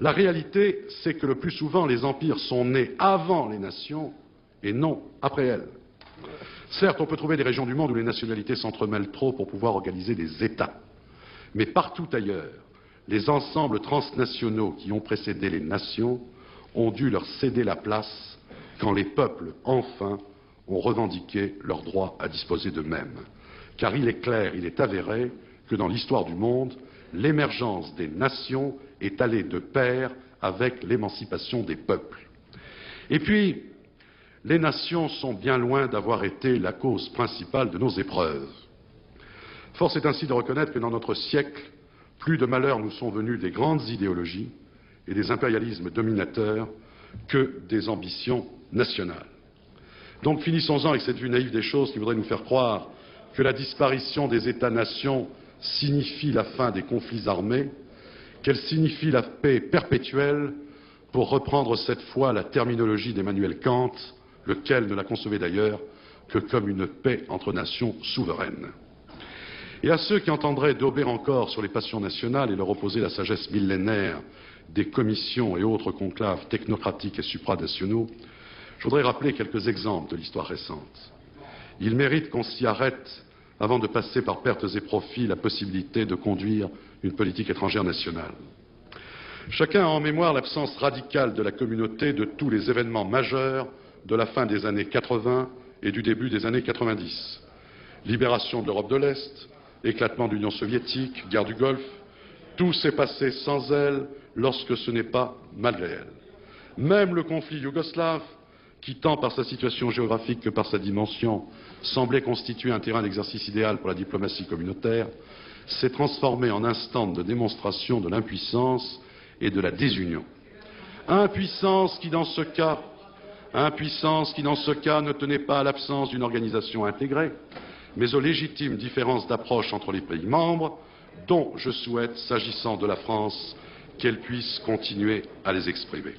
La réalité, c'est que le plus souvent, les empires sont nés avant les nations et non après elles. Certes, on peut trouver des régions du monde où les nationalités s'entremêlent trop pour pouvoir organiser des États. Mais partout ailleurs, les ensembles transnationaux qui ont précédé les nations ont dû leur céder la place quand les peuples, enfin, ont revendiqué leur droit à disposer d'eux-mêmes. Car il est clair, il est avéré que dans l'histoire du monde, l'émergence des nations est allée de pair avec l'émancipation des peuples. Et puis, les nations sont bien loin d'avoir été la cause principale de nos épreuves. Force est ainsi de reconnaître que dans notre siècle, plus de malheurs nous sont venus des grandes idéologies et des impérialismes dominateurs que des ambitions nationales. Donc finissons-en avec cette vue naïve des choses qui voudrait nous faire croire que la disparition des États-nations signifie la fin des conflits armés, qu'elle signifie la paix perpétuelle, pour reprendre cette fois la terminologie d'Emmanuel Kant, lequel ne la concevait d'ailleurs que comme une paix entre nations souveraines. Et à ceux qui entendraient dauber encore sur les passions nationales et leur opposer la sagesse millénaire des commissions et autres conclaves technocratiques et supranationaux, je voudrais rappeler quelques exemples de l'histoire récente. Il mérite qu'on s'y arrête avant de passer par pertes et profits la possibilité de conduire une politique étrangère nationale. Chacun a en mémoire l'absence radicale de la communauté de tous les événements majeurs de la fin des années 80 et du début des années 90. Libération de l'Europe de l'Est, éclatement de l'Union soviétique, guerre du Golfe, tout s'est passé sans elle lorsque ce n'est pas malgré elle. Même le conflit yougoslave, qui tant par sa situation géographique que par sa dimension semblait constituer un terrain d'exercice idéal pour la diplomatie communautaire, s'est transformé en un stand de démonstration de l'impuissance et de la désunion. Impuissance qui dans ce cas ne tenait pas à l'absence d'une organisation intégrée, mais aux légitimes différences d'approche entre les pays membres, dont je souhaite, s'agissant de la France, qu'elle puisse continuer à les exprimer.